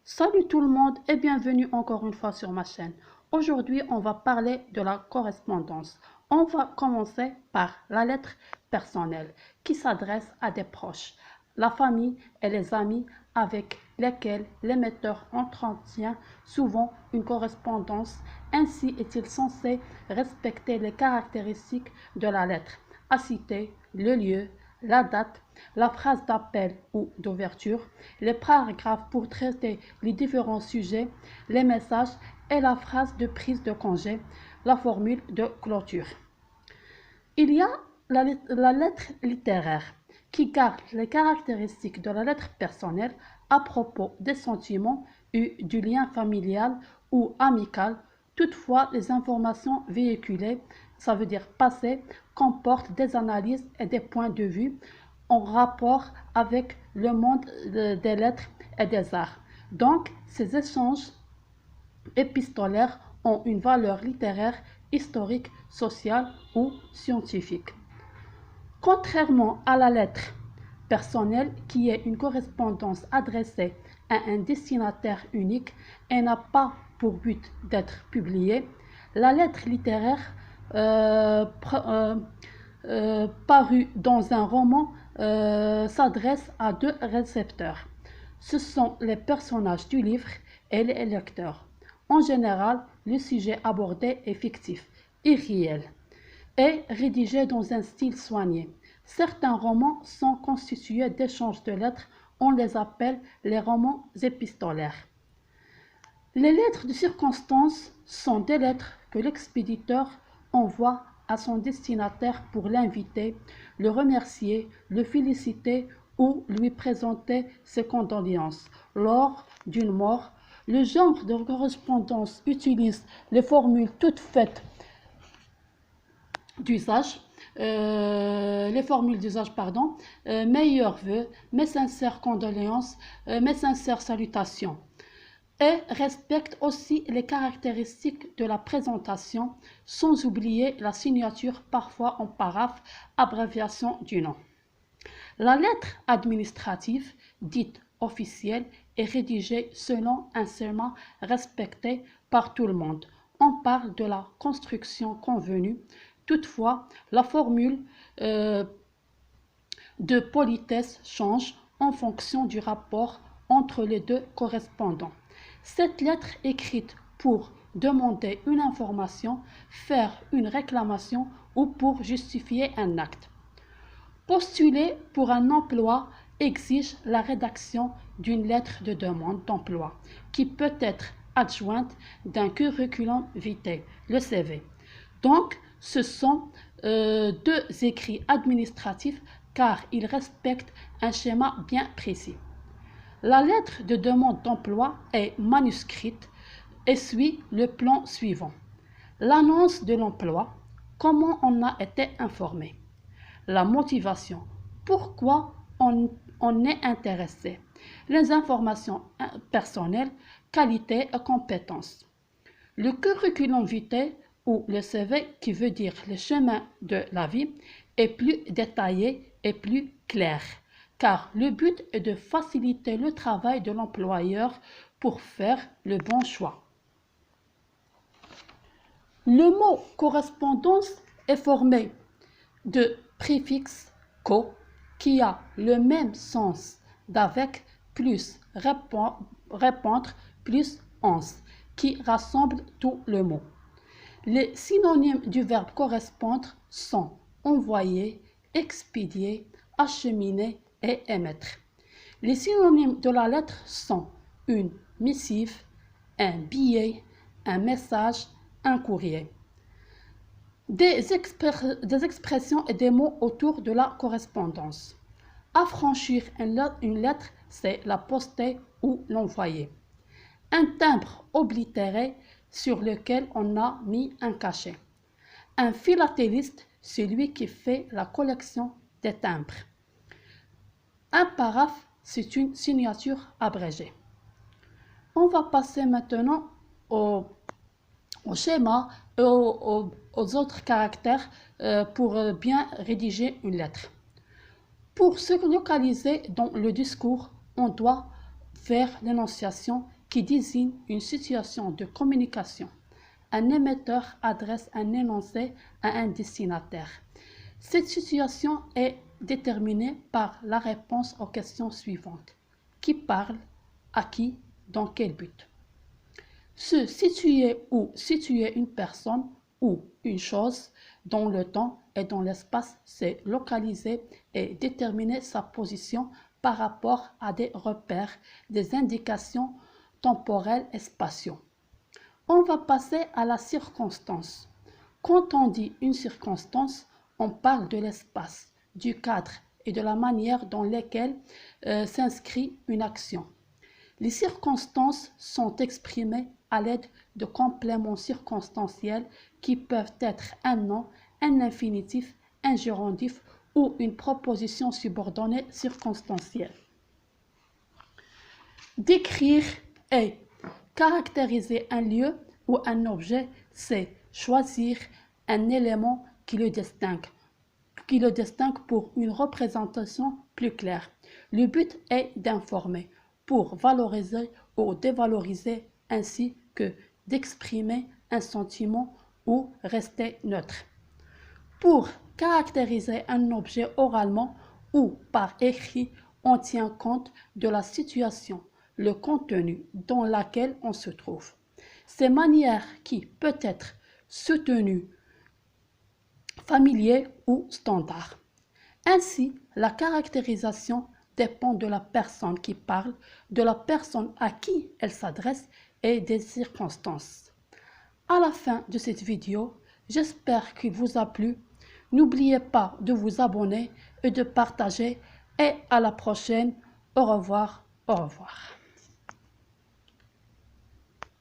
Salut tout le monde et bienvenue encore une fois sur ma chaîne. Aujourd'hui, on va parler de la correspondance. On va commencer par la lettre personnelle qui s'adresse à des proches, la famille et les amis avec lesquels l'émetteur entretient souvent une correspondance. Ainsi est-il censé respecter les caractéristiques de la lettre, à citer le lieu, la date, la phrase d'appel ou d'ouverture, les paragraphes pour traiter les différents sujets, les messages et la phrase de prise de congé, la formule de clôture. Il y a la lettre littéraire qui garde les caractéristiques de la lettre personnelle à propos des sentiments et du lien familial ou amical. Toutefois, les informations véhiculées, ça veut dire passées, comportent des analyses et des points de vue en rapport avec le monde des lettres et des arts. Donc, ces échanges épistolaires ont une valeur littéraire, historique, sociale ou scientifique. Contrairement à la lettre personnelle qui est une correspondance adressée à un destinataire unique et n'a pas pour but d'être publiée, la lettre littéraire parue dans un roman s'adresse à deux récepteurs. Ce sont les personnages du livre et les lecteurs. En général, le sujet abordé est fictif, irréel et rédigé dans un style soigné. Certains romans sont constitués d'échanges de lettres, on les appelle les romans épistolaires. Les lettres de circonstance sont des lettres que l'expéditeur envoie à son destinataire pour l'inviter, le remercier, le féliciter ou lui présenter ses condoléances lors d'une mort. Le genre de correspondance utilise les formules toutes faites d'usage, meilleurs vœux, mes sincères condoléances, mes sincères salutations, et respecte aussi les caractéristiques de la présentation, sans oublier la signature parfois en paraphe, abréviation du nom. La lettre administrative, dite officielle, est rédigée selon un schéma respecté par tout le monde. On parle de la construction convenue. Toutefois, la formule de politesse change en fonction du rapport entre les deux correspondants. Cette lettre écrite pour demander une information, faire une réclamation ou pour justifier un acte. Postuler pour un emploi exige la rédaction d'une lettre de demande d'emploi qui peut être adjointe d'un curriculum vitae, le CV. Donc, ce sont deux écrits administratifs car ils respectent un schéma bien précis. La lettre de demande d'emploi est manuscrite et suit le plan suivant. L'annonce de l'emploi, comment on a été informé. La motivation, pourquoi on est intéressé. Les informations personnelles, qualité et compétences. Le curriculum vitae ou le CV, qui veut dire le chemin de la vie, est plus détaillé et plus clair, car le but est de faciliter le travail de l'employeur pour faire le bon choix. Le mot correspondance est formé de préfixe co qui a le même sens d'avec plus répondre plus ons qui rassemble tout le mot. Les synonymes du verbe correspondre sont envoyer, expédier, acheminer et émettre. Les synonymes de la lettre sont une missive, un billet, un message, un courrier. Des expressions et des mots autour de la correspondance. Affranchir une lettre, c'est la poster ou l'envoyer. Un timbre oblitéré sur lequel on a mis un cachet. Un philatéliste, celui qui fait la collection des timbres. Un paraphe, c'est une signature abrégée. On va passer maintenant au schéma et aux autres caractères pour bien rédiger une lettre. Pour se localiser dans le discours, on doit vers l'énonciation qui désigne une situation de communication. Un émetteur adresse un énoncé à un destinataire. Cette situation est déterminée par la réponse aux questions suivantes. Qui parle, à qui, dans quel but? Se situer ou situer une personne ou une chose dans le temps et dans l'espace, c'est localiser et déterminer sa position par rapport à des repères, des indications temporelles et spatiaux. On va passer à la circonstance. Quand on dit une circonstance, on parle de l'espace, du cadre et de la manière dans laquelle s'inscrit une action. Les circonstances sont exprimées à l'aide de compléments circonstanciels qui peuvent être un nom, un infinitif, un gérondif ou une proposition subordonnée circonstancielle. Décrire et caractériser un lieu ou un objet, c'est choisir un élément qui le distingue pour une représentation plus claire. Le but est d'informer, pour valoriser ou dévaloriser, ainsi que d'exprimer un sentiment ou rester neutre. Pour caractériser un objet oralement ou par écrit, on tient compte de la situation, le contenu dans laquelle on se trouve. Ces manières qui peut être soutenues, familier ou standard. Ainsi, la caractérisation dépend de la personne qui parle, de la personne à qui elle s'adresse et des circonstances. À la fin de cette vidéo, j'espère qu'il vous a plu. N'oubliez pas de vous abonner et de partager. Et à la prochaine. Au revoir. Au revoir.